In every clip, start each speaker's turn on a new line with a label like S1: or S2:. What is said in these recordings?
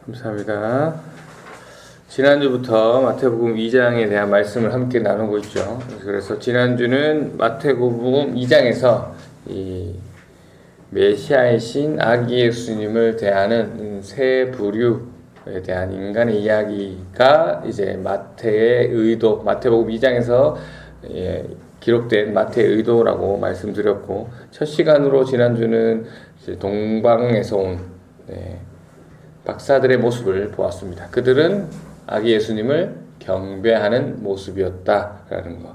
S1: 감사합니다. 지난주부터 마태복음 2장에 대한 말씀을 함께 나누고 있죠. 그래서 지난주는 마태복음 2장에서 이 메시아이신 아기 예수님을 대하는 세 부류에 대한 인간의 이야기가 이제 마태의 의도, 마태복음 2장에서 기록된 마태의 의도라고 말씀드렸고, 첫 시간으로 지난주는 이제 동방에서 온 박사들의 모습을 보았습니다. 그들은 아기 예수님을 경배하는 모습이었다라는 것.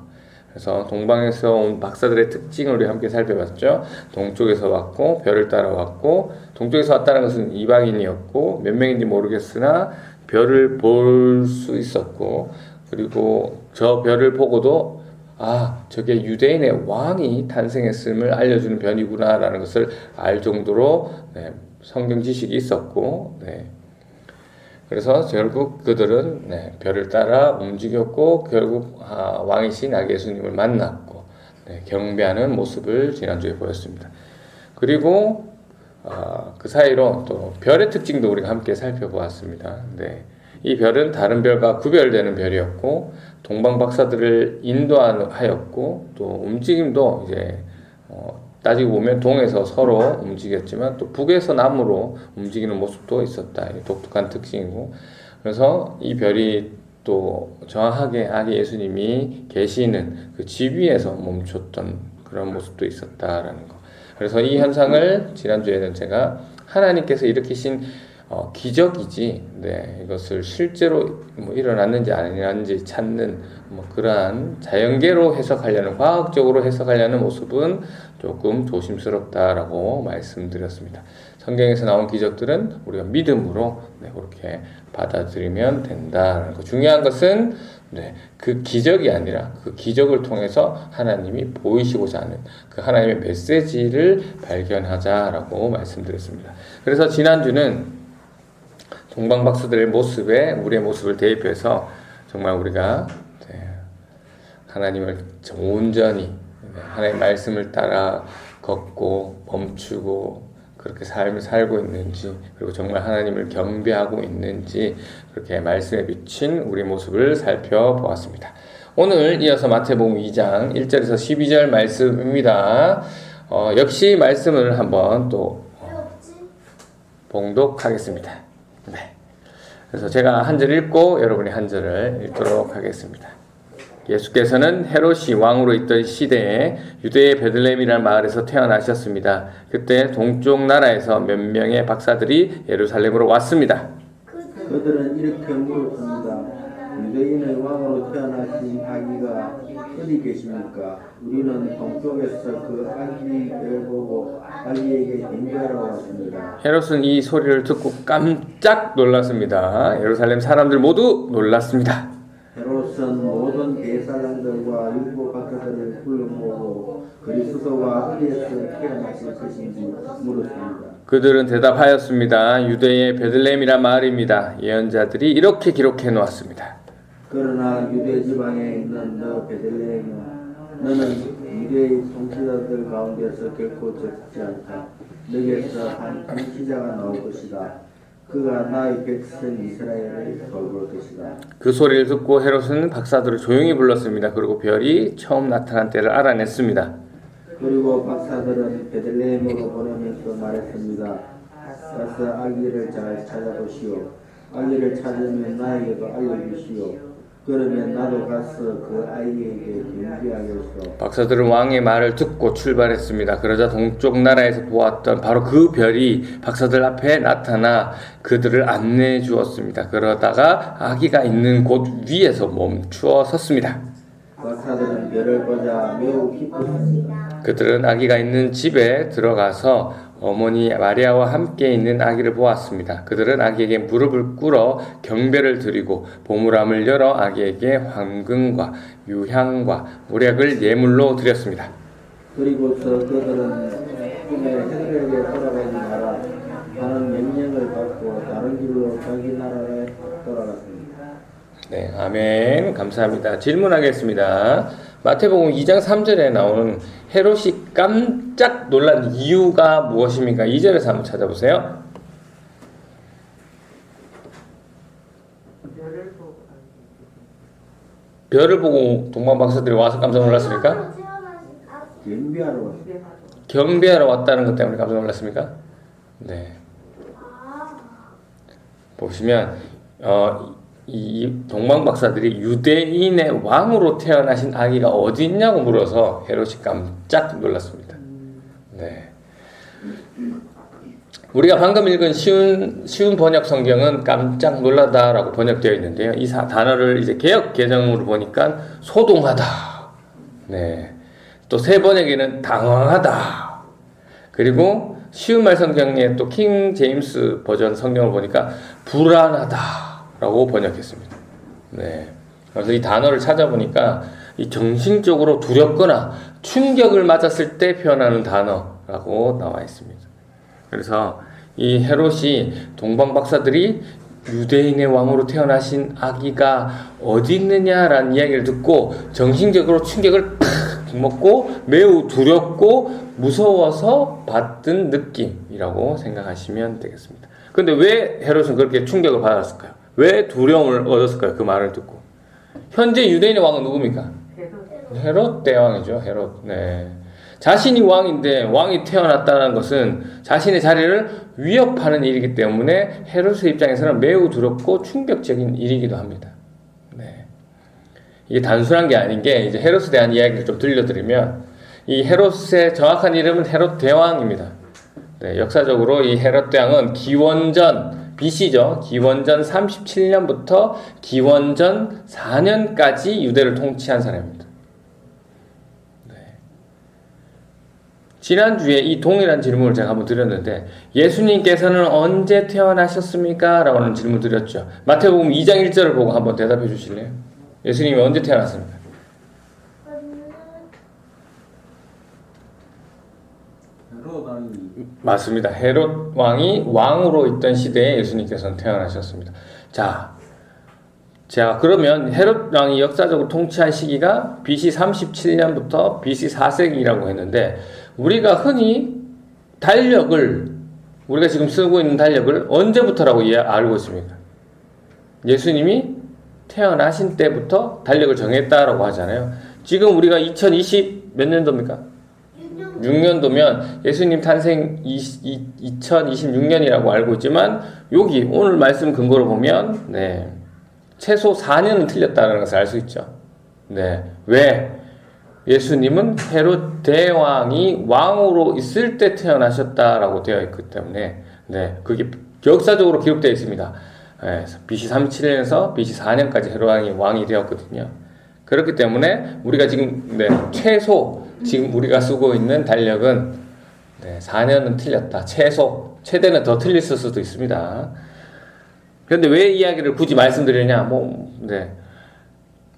S1: 그래서 동방에서 온 박사들의 특징을 우리 함께 살펴봤죠. 동쪽에서 왔고 별을 따라 왔고, 동쪽에서 왔다는 것은 이방인이었고 몇 명인지 모르겠으나 별을 볼 수 있었고, 그리고 저 별을 보고도 저게 유대인의 왕이 탄생했음을 알려주는 별이구나라는 것을 알 정도로 성경 지식이 있었고, 그래서 결국 그들은 별을 따라 움직였고 결국 왕이신 아기 예수님을 만났고 경배하는 모습을 지난주에 보였습니다. 그리고 그 사이로 또 별의 특징도 우리가 함께 살펴보았습니다. 이 별은 다른 별과 구별되는 별이었고 동방 박사들을 인도하였고 또 움직임도 이제 따지고 보면 동에서 서로 움직였지만 또 북에서 남으로 움직이는 모습도 있었다. 독특한 특징이고, 그래서 이 별이 또 정확하게 아기 예수님이 계시는 그 집 위에서 멈췄던 그런 모습도 있었다라는 거. 그래서 이 현상을 지난주에는 제가 하나님께서 일으키신 기적이지, 이것을 실제로 일어났는지 아니었는지 찾는 그러한 자연계로 해석하려는, 과학적으로 해석하려는 모습은 조금 조심스럽다라고 말씀드렸습니다. 성경에서 나온 기적들은 우리가 믿음으로 그렇게 받아들이면 된다라는 거. 중요한 것은 그 기적이 아니라 그 기적을 통해서 하나님이 보이시고자 하는 그 하나님의 메시지를 발견하자라고 말씀드렸습니다. 그래서 지난주는 동방 박사들의 모습에 우리의 모습을 대입해서 정말 우리가 하나님을 온전히 하나님의 말씀을 따라 걷고 멈추고 그렇게 삶을 살고 있는지, 그리고 정말 하나님을 경배하고 있는지 그렇게 말씀에 비친 우리 모습을 살펴보았습니다. 오늘 이어서 마태복음 2장 1절에서 12절 말씀입니다. 역시 말씀을 한번 또 봉독하겠습니다. 그래서 제가 한 절 읽고 여러분이 한 절을 읽도록 하겠습니다. 예수께서는 헤롯이 왕으로 있던 시대에 유대의 베들레헴이라는 마을에서 태어나셨습니다. 그때 동쪽 나라에서 몇 명의 박사들이 예루살렘으로 왔습니다.
S2: 그들은 이렇게 물었습니다. 유대인의 왕으로 태어나신 아기가 어디 계십니까? 우리는 동쪽에서 그 아기를 보고 아기에게 경배하러 왔습니다.
S1: 헤롯은 이 소리를 듣고 깜짝 놀랐습니다. 예루살렘 사람들 모두 놀랐습니다.
S2: 헤롯은 모든 대사장들과 율법 박사들을 불러 모으고 그리스도가 어디에서 태어나실 것인지 물었습니다.
S1: 그들은 대답하였습니다. 유대의 베들레헴이란 마을입니다. 예언자들이 이렇게 기록해 놓았습니다.
S2: 그러나 유대 지방에 있는 너 베들레헴아, 너는 유대의 통치자들 가운데서 결코 적지 않다. 너에게서 한 통치자가 나올 것이다. 그가 나의 백성 이스라엘을 돌볼 것이다.
S1: 그 소리를 듣고 헤롯은 박사들을 조용히 불렀습니다. 그리고 별이 처음 나타난 때를 알아냈습니다.
S2: 그리고 박사들은 베들레헴으로 보내면서 말했습니다. 가서 아기를 잘 찾아보시오. 아기를 찾으면 나에게도 알려주시오. 그러면 나도 가서 그 아이에게 경배하겠소. 박사들은
S1: 왕의 말을 듣고 출발했습니다. 그러자 동쪽 나라에서 보았던 바로 그 별이 박사들 앞에 나타나 그들을 안내해 주었습니다. 그러다가 아기가 있는 곳 위에서 멈추어 섰습니다.
S2: 박사들은 별을 보자 매우 기뻤습니다.
S1: 그들은 아기가 있는 집에 들어가서 어머니 마리아와 함께 있는 아기를 보았습니다. 그들은 아기에게 무릎을 꿇어 경배를 드리고 보물함을 열어 아기에게 황금과 유향과 모략을 예물로 드렸습니다.
S2: 그리고서 그들은 꿈에 헤롯에게 돌아가지 마라 하는 명령을 받고 다른 길로 자기 나라에 돌아갔습니다.
S1: 아멘. 감사합니다. 질문하겠습니다. 마태복음 2장 3절에 나오는 헤롯이 깜짝 놀란 이유가 무엇입니까? 2절에서 한번 찾아보세요. 별을 보고 동방 박사들이 와서 깜짝 놀랐습니까?
S2: 경비하러 왔어요.
S1: 경배하러 왔다는 것 때문에 깜짝 놀랐습니까? 네. 보시면 이 동방 박사들이 유대인의 왕으로 태어나신 아기가 어디 있냐고 물어서 헤롯이 깜짝 놀랐습니다. 네. 우리가 방금 읽은 쉬운 번역 성경은 깜짝 놀라다라고 번역되어 있는데요. 이 단어를 이제 개역 개정으로 보니까 소동하다. 네. 또 새 번역에는 당황하다. 그리고 쉬운 말 성경에 또 킹 제임스 버전 성경을 보니까 불안하다라고 번역했습니다. 네. 그래서 이 단어를 찾아보니까 이 정신적으로 두렵거나 충격을 맞았을 때 표현하는 단어라고 나와 있습니다. 그래서 이 헤롯이 동방 박사들이 유대인의 왕으로 태어나신 아기가 어디 있느냐라는 이야기를 듣고 정신적으로 충격을 팍 먹고 매우 두렵고 무서워서 받은 느낌이라고 생각하시면 되겠습니다. 근데 왜 헤롯은 그렇게 충격을 받았을까요? 왜 두려움을 얻었을까요? 그 말을 듣고. 현재 유대인의 왕은 누굽니까? 헤롯 대왕이죠. 헤롯. 네. 자신이 왕인데 왕이 태어났다는 것은 자신의 자리를 위협하는 일이기 때문에 헤롯의 입장에서는 매우 두렵고 충격적인 일이기도 합니다. 네. 이게 단순한 게 아닌 게 이제 헤롯에 대한 이야기를 좀 들려드리면 이 헤롯의 정확한 이름은 헤롯 대왕입니다. 네, 역사적으로 이 헤롯 대왕은 기원전 BC죠. 기원전 37년부터 기원전 4년까지 유대를 통치한 사람입니다. 지난주에 이 동일한 질문을 제가 한번 드렸는데 예수님께서는 언제 태어나셨습니까? 라고 하는 질문 드렸죠. 마태복음 2장 1절을 보고 한번 대답해 주실래요? 예수님이 언제 태어났습니까?
S2: 헤롯 왕이
S1: 맞습니다. 헤롯 왕이 왕으로 있던 시대에 예수님께서는 태어나셨습니다. 자, 그러면 헤롯 왕이 역사적으로 통치한 시기가 BC 37년부터 BC 4세기라고 했는데 우리가 흔히 우리가 지금 쓰고 있는 달력을 언제부터라고 알고 있습니까? 예수님이 태어나신 때부터 달력을 정했다라고 하잖아요. 지금 우리가 2020 몇 년도입니까? 6년도면 예수님 탄생 2026년이라고 알고 있지만 여기 오늘 말씀 근거로 보면 네, 최소 4년은 틀렸다는 것을 알 수 있죠. 네, 왜? 예수님은 헤롯 대왕이 왕으로 있을 때 태어나셨다라고 되어 있기 때문에 네, 그게 역사적으로 기록되어 있습니다. 네, BC 37년에서 BC 4년까지 헤롯 왕이 되었거든요. 그렇기 때문에 우리가 지금 최소 지금 우리가 쓰고 있는 달력은 4년은 틀렸다. 최대는 더 틀릴 수도 있습니다. 그런데 왜 이 이야기를 굳이 말씀드리냐?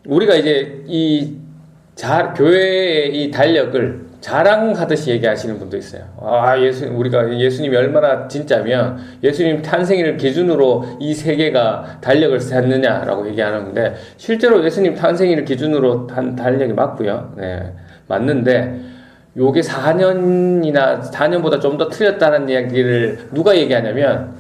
S1: 우리가 이제 교회의 이 달력을 자랑하듯이 얘기하시는 분도 있어요. 우리가 예수님이 얼마나 진짜면 예수님 탄생일을 기준으로 이 세계가 달력을 샀느냐라고 얘기하는데 실제로 예수님 탄생일을 기준으로 한 달력이 맞고요. 네, 맞는데 요게 4년보다 좀 더 틀렸다는 이야기를 누가 얘기하냐면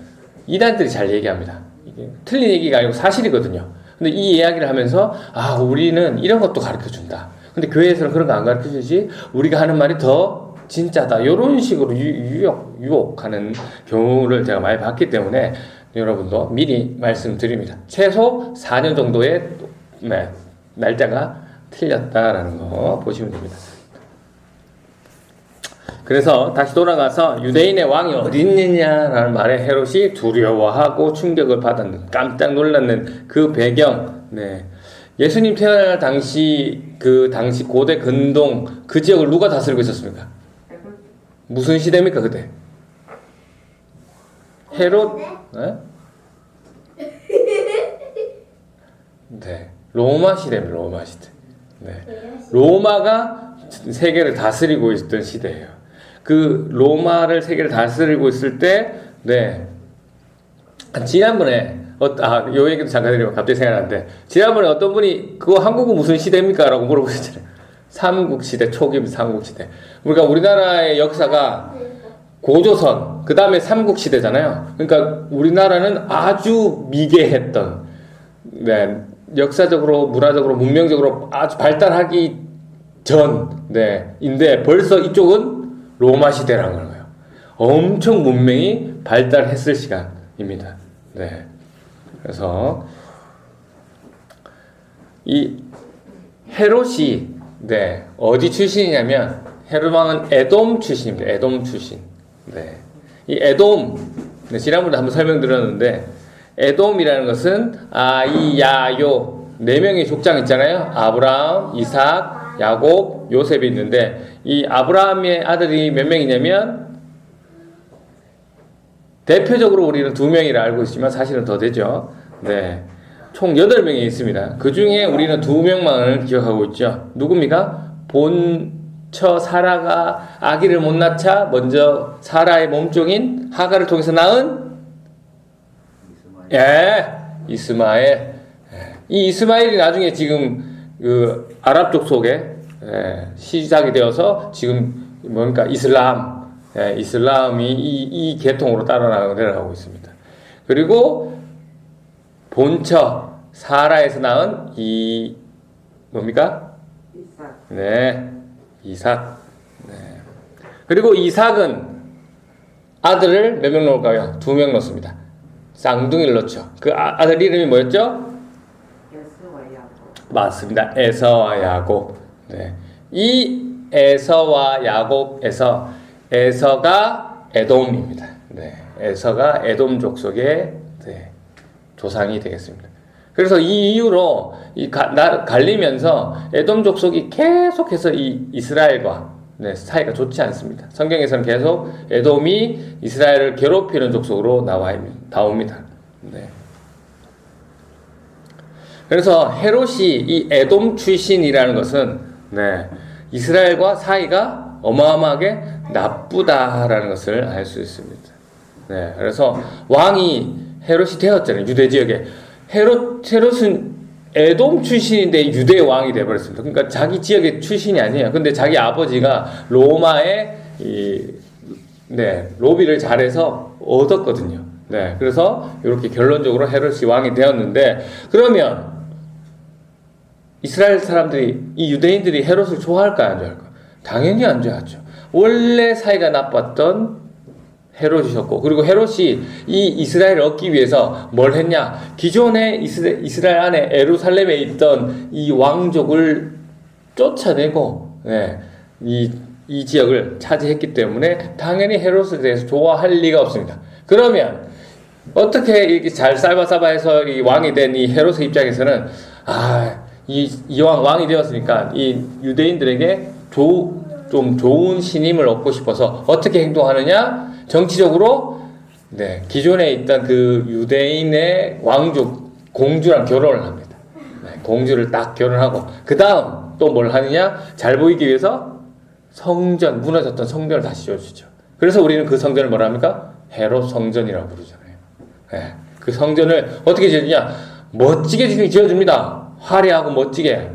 S1: 이단들이 잘 얘기합니다. 이게 틀린 얘기가 아니고 사실이거든요. 근데 이 이야기를 하면서 우리는 이런 것도 가르쳐준다. 근데 교회에서는 그런 거 안 가르쳐주지 우리가 하는 말이 더 진짜다. 이런 식으로 유혹하는 경우를 제가 많이 봤기 때문에 여러분도 미리 말씀드립니다. 최소 4년 정도의 날짜가 틀렸다라는 거 보시면 됩니다. 그래서 다시 돌아가서 유대인의 왕이 어디 있느냐라는 말에 헤롯이 두려워하고 충격을 받았는 깜짝 놀랐는 그 배경. 예수님 태어날 당시 그 당시 고대 근동 그 지역을 누가 다스리고 있었습니까? 무슨 시대입니까 그때? 헤롯? 로마 시대입니다. 로마 시대. 로마가 세계를 다스리고 있던 시대예요. 그 로마를 세계를 다스리고 있을 때, 지난번에 요 얘기도 잠깐 드리면 갑자기 생각나는데 지난번에 어떤 분이 그거 한국은 무슨 시대입니까? 라고 물어보셨잖아요. 삼국시대 초기 삼국시대. 그러니까 우리나라의 역사가 고조선 그 다음에 삼국시대잖아요. 그러니까 우리나라는 아주 미개했던 네, 역사적으로, 문화적으로, 문명적으로 아주 발달하기 전인데 벌써 이쪽은 로마 시대라는 거예요. 엄청 문명이 발달했을 시간입니다. 네, 그래서 이 헤롯이 어디 출신이냐면 헤롯 왕은 에돔 출신입니다. 에돔 출신. 네, 이 에돔 지난번에 한번 설명드렸는데 에돔이라는 것은 아이야요 네 명의 족장 있잖아요. 아브라함, 이삭, 야곱, 요셉이 있는데 이 아브라함의 아들이 몇 명이냐면 대표적으로 우리는 2명이라 알고 있지만 사실은 더 되죠. 네, 총 8명이 있습니다. 그 중에 우리는 2명만을 기억하고 있죠. 누굽니까? 본처 사라가 아기를 못 낳자 먼저 사라의 몸종인 하가를 통해서 낳은 이스마엘. 이 이스마엘이 나중에 지금 그 아랍 족속에 시작이 되어서 지금 뭡니까? 이슬람이 이 계통으로 따라 내려가고 있습니다. 그리고 본처 사라에서 낳은 이 뭡니까? 이삭. 네, 이삭. 네. 그리고 이삭은 아들을 몇 명 놓을까요? 2명 놓습니다. 쌍둥이를 놓죠. 그 아들 이름이 뭐였죠?
S3: 에서와 야곱.
S1: 맞습니다. 에서와 야곱. 네. 이 에서와 야곱에서 에서가 에돔입니다. 네. 에서가 에돔 족속의 조상이 되겠습니다. 그래서 이 이후로 갈리면서 에돔 족속이 계속해서 이 이스라엘과 사이가 좋지 않습니다. 성경에서는 계속 에돔이 이스라엘을 괴롭히는 족속으로 나옵니다. 네. 그래서 헤롯이 이 에돔 출신이라는 것은 이스라엘과 사이가 어마어마하게 나쁘다라는 것을 알 수 있습니다. 네. 그래서 왕이 헤롯이 되었잖아요. 유대 지역에. 헤롯은 에돔 출신인데 유대 왕이 되어버렸습니다. 그러니까 자기 지역의 출신이 아니에요. 근데 자기 아버지가 로마의 로비를 잘해서 얻었거든요. 네, 그래서 이렇게 결론적으로 헤롯이 왕이 되었는데, 그러면 이스라엘 사람들이, 이 유대인들이 헤롯을 좋아할까요, 안 좋아할까요? 당연히 안 좋아하죠. 원래 사이가 나빴던 헤롯이셨고, 그리고 헤롯이 이 이스라엘을 얻기 위해서 뭘 했냐? 기존에 이스라엘 안에 예루살렘에 있던 이 왕족을 쫓아내고, 이 지역을 차지했기 때문에 당연히 헤롯에 대해서 좋아할 리가 없습니다. 그러면 어떻게 이렇게 잘 싸바싸바해서 이 왕이 된 이 헤롯의 입장에서는 이왕 왕이 되었으니까 이 유대인들에게 좀 좋은 신임을 얻고 싶어서 어떻게 행동하느냐? 정치적으로 기존에 있던 그 유대인의 왕족 공주랑 결혼을 합니다. 공주를 딱 결혼하고 그 다음 또 뭘 하느냐? 잘 보이기 위해서 무너졌던 성전을 다시 지어주죠. 그래서 우리는 그 성전을 뭐라 합니까? 헤롯 성전이라고 부르잖아요. 그 성전을 어떻게 지어주냐? 멋지게 지어줍니다. 화려하고 멋지게.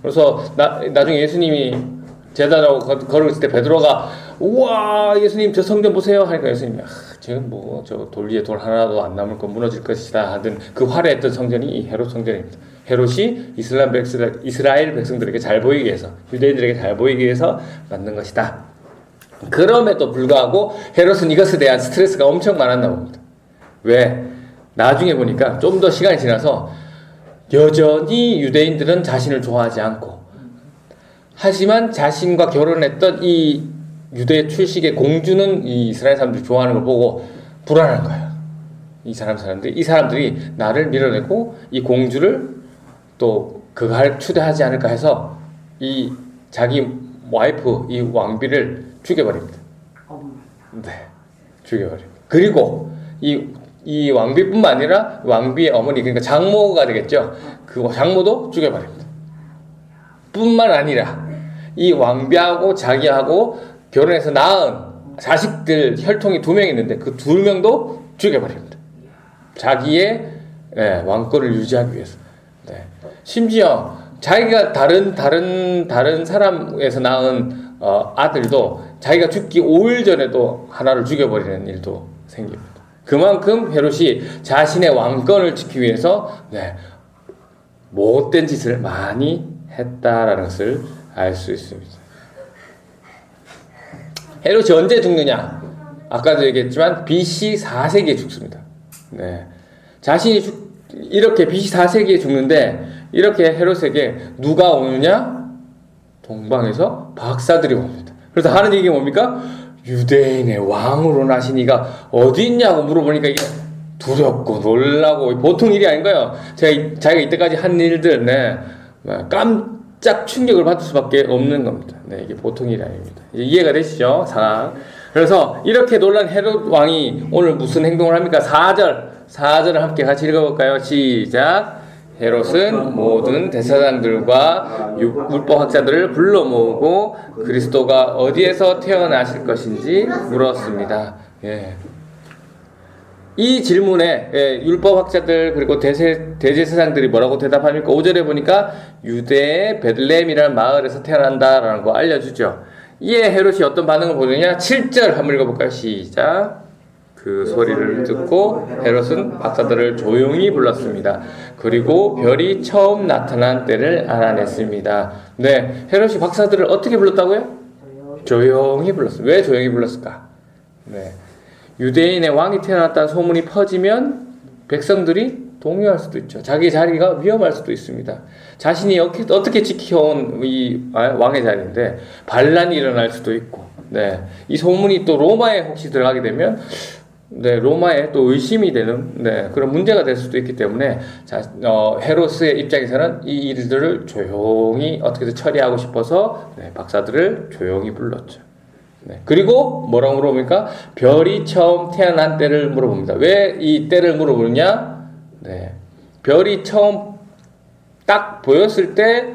S1: 그래서 나중에 예수님이 제자라고 걸을 때 베드로가 우와 예수님 저 성전 보세요 하니까 예수님이 지금 저 돌 위에 돌 하나도 안 남을 거 무너질 것이다 하던 그 화려했던 성전이 이 헤롯 성전입니다. 헤롯이 이스라엘 백성들에게 잘 보이기 위해서, 유대인들에게 잘 보이기 위해서 만든 것이다. 그럼에도 불구하고 헤롯은 이것에 대한 스트레스가 엄청 많았나 봅니다. 왜? 나중에 보니까 좀 더 시간이 지나서 여전히 유대인들은 자신을 좋아하지 않고, 하지만 자신과 결혼했던 이 유대 출신의 공주는 이 이스라엘 사람들이 좋아하는 걸 보고 불안한 거예요. 이 사람들이 나를 밀어내고 이 공주를 또 그가 추대하지 않을까 해서 이 자기 와이프 이 왕비를 죽여버립니다. 죽여버립니다. 그리고 이 왕비뿐만 아니라 왕비의 어머니, 그러니까 장모가 되겠죠. 그 장모도 죽여버립니다. 뿐만 아니라 이 왕비하고 자기하고 결혼해서 낳은 자식들 혈통이 2명 있는데 그 2명도 죽여버립니다. 자기의 왕권을 유지하기 위해서. 심지어 자기가 다른 사람에서 낳은 아들도 자기가 죽기 5일 전에도 하나를 죽여버리는 일도 생깁니다. 그만큼 헤롯이 자신의 왕권을 지키기 위해서 못된 짓을 많이 했다라는 것을 알 수 있습니다. 헤롯이 언제 죽느냐? 아까도 얘기했지만 BC 4세기에 죽습니다. 네. 자신이 이렇게 BC 4세기에 죽는데 이렇게 헤롯에게 누가 오느냐? 동방에서 박사들이 옵니다. 그래서 하는 얘기가 뭡니까? 유대인의 왕으로 나시니가 어디 있냐고 물어보니까 이게 두렵고 놀라고 보통 일이 아닌 거예요. 자기가 이때까지 한 일들, 네, 깜짝 충격을 받을 수밖에 없는 겁니다. 네, 이게 보통 일이 아닙니다. 이제 이해가 되시죠? 상황. 그래서 이렇게 놀란 헤롯 왕이 오늘 무슨 행동을 합니까? 4절을 함께 같이 읽어볼까요? 시작. 헤롯은 모든 대사장들과 율법학자들을 불러 모으고 그리스도가 어디에서 태어나실 것인지 물었습니다. 예. 이 질문에 율법학자들 그리고 대제사장들이 뭐라고 대답합니까? 5절에 보니까 유대의 베들레헴이라는 마을에서 태어난다라는 거 알려주죠. 이에 헤롯이 어떤 반응을 보이느냐? 7절 한번 읽어볼까요? 시작. 그 소리를 듣고 헤롯은 박사들을 조용히 불렀습니다. 그리고 별이 처음 나타난 때를 알아냈습니다. 네, 헤롯이 박사들을 어떻게 불렀다고요? 조용히 불렀습니다. 왜 조용히 불렀을까? 네, 유대인의 왕이 태어났다는 소문이 퍼지면 백성들이 동요할 수도 있죠. 자기 자리가 위험할 수도 있습니다. 자신이 어떻게 지켜온 이 왕의 자리인데 반란이 일어날 수도 있고, 네, 이 소문이 또 로마에 혹시 들어가게 되면 네, 로마에 또 의심이 되는 네, 그런 문제가 될 수도 있기 때문에 헤롯의 입장에서는 이 일들을 조용히 어떻게든 처리하고 싶어서 네, 박사들을 조용히 불렀죠. 네, 그리고 뭐라고 물어봅니까? 별이 처음 태어난 때를 물어봅니다. 왜 이 때를 물어보느냐? 네, 별이 처음 딱 보였을 때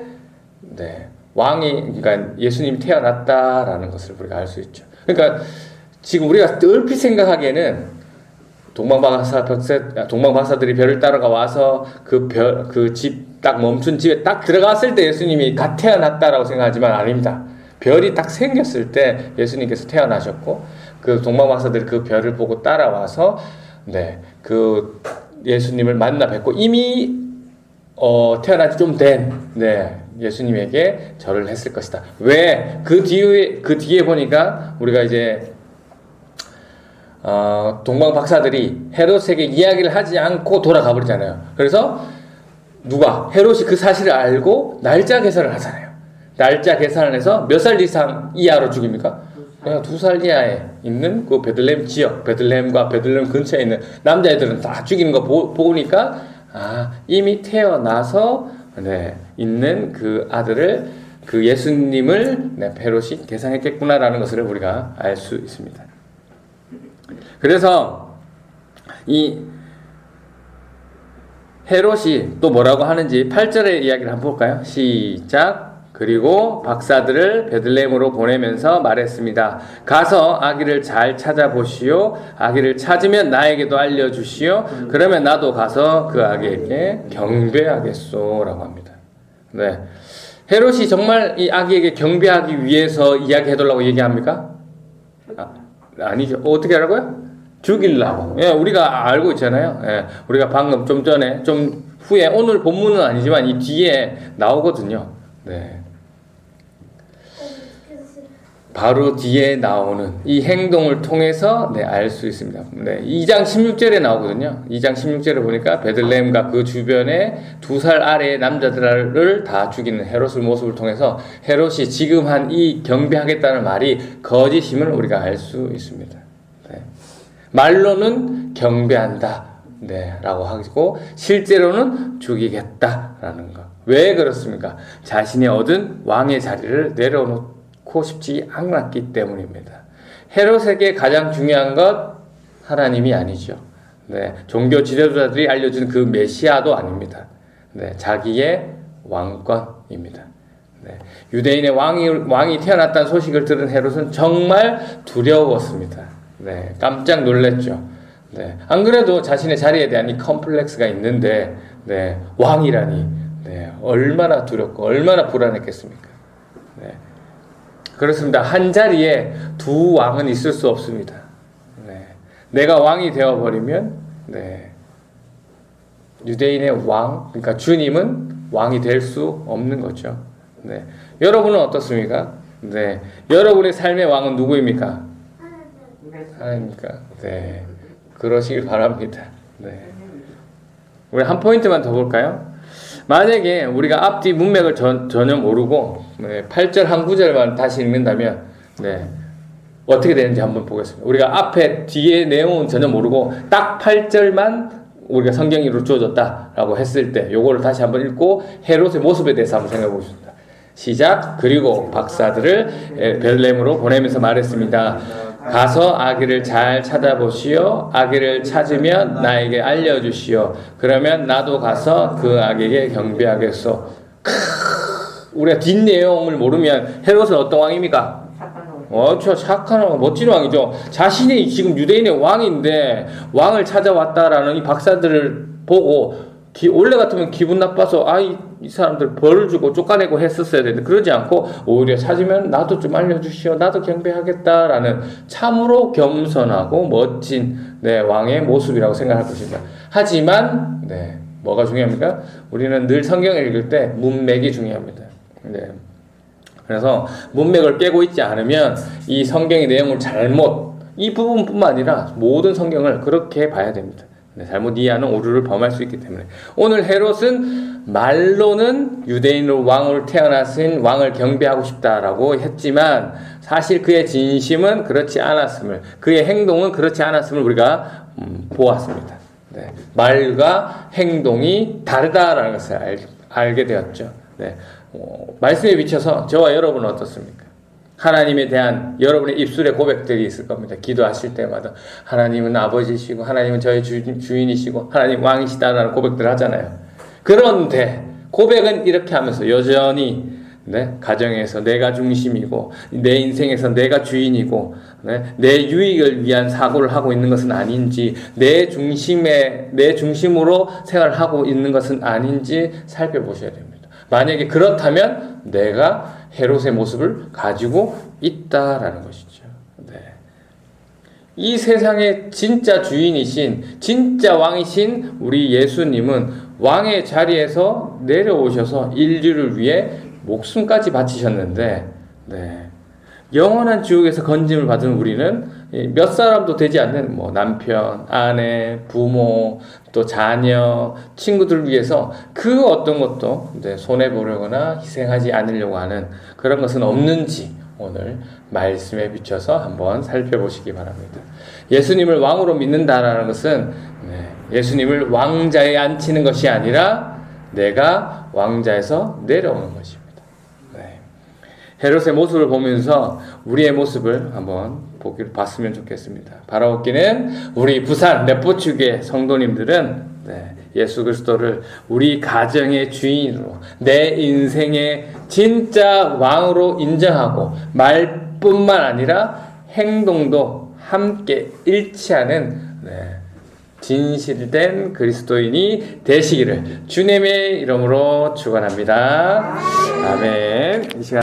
S1: 네, 왕이 그러니까 예수님이 태어났다라는 것을 우리가 알 수 있죠. 그러니까 지금 우리가 얼핏 생각하기에는 동방박사들이 별을 따라가 와서 그 집 딱 멈춘 집에 딱 들어갔을 때 예수님이 갓 태어났다라고 생각하지만 아닙니다. 별이 딱 생겼을 때 예수님께서 태어나셨고 그 동방박사들이 그 별을 보고 따라와서 네, 그 예수님을 만나 뵙고 이미 태어난 지 좀 된 네, 예수님에게 절을 했을 것이다. 왜? 그 뒤에 보니까 우리가 이제 동방 박사들이 헤롯에게 이야기를 하지 않고 돌아가 버리잖아요. 그래서 헤롯이 그 사실을 알고 날짜 계산을 하잖아요. 날짜 계산을 해서 몇 살 이상 이하로 죽입니까? 그냥 2살 이하에 있는 그 베들레헴 지역, 베들레헴과 베들레헴 근처에 있는 남자애들은 다 죽이는 거 보니까 이미 태어나서 네, 있는 그 아들을 그 예수님을 네, 헤롯이 계산했겠구나라는 것을 우리가 알 수 있습니다. 그래서 이 헤롯이 또 뭐라고 하는지 8절의 이야기를 한번 볼까요? 시작. 그리고 박사들을 베들레헴으로 보내면서 말했습니다. 가서 아기를 잘 찾아보시오. 아기를 찾으면 나에게도 알려주시오. 그러면 나도 가서 그 아기에게 경배하겠소 라고 합니다. 네, 헤롯이 정말 이 아기에게 경배하기 위해서 이야기해달라고 얘기합니까? 아니죠. 어떻게 하라고요? 죽이려고. 예, 우리가 알고 있잖아요. 예, 우리가 방금 좀 전에, 좀 후에, 오늘 본문은 아니지만 이 뒤에 나오거든요. 네. 바로 뒤에 나오는 이 행동을 통해서 네, 알 수 있습니다. 네, 2장 16절에 나오거든요. 2장 16절에 보니까 베들레헴과 그 주변에 2살 아래의 남자들을 다 죽이는 헤롯의 모습을 통해서 헤롯이 지금 한 이 경배하겠다는 말이 거짓임을 우리가 알 수 있습니다. 네. 말로는 경배한다 네, 라고 하고 실제로는 죽이겠다라는 것. 왜 그렇습니까? 자신이 얻은 왕의 자리를 내려놓고 싶지 않았기 때문입니다. 헤롯에게 가장 중요한 것 하나님이 아니죠. 네, 종교 지도자들이 알려준 그 메시아도 아닙니다. 네, 자기의 왕권입니다. 네, 유대인의 왕이 태어났다는 소식을 들은 헤롯은 정말 두려웠습니다. 네, 깜짝 놀랐죠. 네, 안 그래도 자신의 자리에 대한 이 컴플렉스가 있는데, 네, 왕이라니, 네, 얼마나 두렵고 얼마나 불안했겠습니까? 네, 그렇습니다. 한 자리에 두 왕은 있을 수 없습니다. 네, 내가 왕이 되어버리면, 네, 유대인의 왕, 그러니까 주님은 왕이 될 수 없는 거죠. 네. 여러분은 어떻습니까? 네. 여러분의 삶의 왕은 누구입니까? 하나님입니까? 네. 그러시길 바랍니다. 네. 우리 한 포인트만 더 볼까요? 만약에 우리가 앞뒤 문맥을 전혀 모르고 8절 한 구절만 다시 읽는다면 어떻게 되는지 한번 보겠습니다. 우리가 앞에 뒤에 내용은 전혀 모르고 딱 8절만 우리가 성경으로 주어졌다라고 했을 때 요거를 다시 한번 읽고 헤롯의 모습에 대해서 한번 생각해 보겠습니다. 시작. 그리고 박사들을 베들레헴으로 보내면서 말했습니다. 가서 아기를 잘 찾아보시오. 아기를 찾으면 나에게 알려주시오. 그러면 나도 가서 그 아기에게 경배하겠소. 우리가 뒷내용을 모르면 헤롯은 어떤 왕입니까? 착한 왕, 멋진 왕이죠. 자신이 지금 유대인의 왕인데 왕을 찾아왔다라는 이 박사들을 보고 원래 같으면 기분 나빠서 이 사람들 벌을 주고 쫓아내고 했었어야 되는데 그러지 않고 오히려 찾으면 나도 좀 알려주시오. 나도 경배하겠다라는 참으로 겸손하고 멋진 왕의 모습이라고 생각할 것입니다. 하지만 뭐가 중요합니까? 우리는 늘 성경을 읽을 때 문맥이 중요합니다. 그래서 문맥을 깨고 있지 않으면 이 성경의 내용을 이 부분뿐만 아니라 모든 성경을 그렇게 봐야 됩니다. 잘못 이해하는 오류를 범할 수 있기 때문에 오늘 헤롯은 말로는 유대인으로 왕으로 태어나신 왕을 경배하고 싶다라고 했지만 사실 그의 진심은 그렇지 않았음을, 그의 행동은 그렇지 않았음을 우리가 보았습니다. 말과 행동이 다르다라는 것을 알게 되었죠. 말씀에 비춰서 저와 여러분은 어떻습니까? 하나님에 대한 여러분의 입술의 고백들이 있을 겁니다. 기도하실 때마다 하나님은 아버지시고 하나님은 저의 주인이시고 하나님 왕이시다라는 고백들을 하잖아요. 그런데 고백은 이렇게 하면서 여전히 가정에서 내가 중심이고 내 인생에서 내가 주인이고 내 유익을 위한 사고를 하고 있는 것은 아닌지 내 중심으로 생활을 하고 있는 것은 아닌지 살펴보셔야 됩니다. 만약에 그렇다면 내가 헤롯의 모습을 가지고 있다라는 것이죠. 이 세상의 진짜 주인이신 진짜 왕이신 우리 예수님은 왕의 자리에서 내려오셔서 인류를 위해 목숨까지 바치셨는데 영원한 지옥에서 건짐을 받은 우리는 몇 사람도 되지 않는 남편, 아내, 부모, 또 자녀, 친구들을 위해서 그 어떤 것도 손해보려거나 희생하지 않으려고 하는 그런 것은 없는지 오늘 말씀에 비춰서 한번 살펴보시기 바랍니다. 예수님을 왕으로 믿는다라는 것은 예수님을 왕자에 앉히는 것이 아니라 내가 왕자에서 내려오는 것입니다. 헤롯의 모습을 보면서 우리의 모습을 한번 봤으면 좋겠습니다. 바라옵기는 우리 부산 레포축의 성도님들은 예수 그리스도를 우리 가정의 주인으로 내 인생의 진짜 왕으로 인정하고 말뿐만 아니라 행동도 함께 일치하는 진실된 그리스도인이 되시기를 주님의 이름으로 축원합니다. 아멘. 이 시간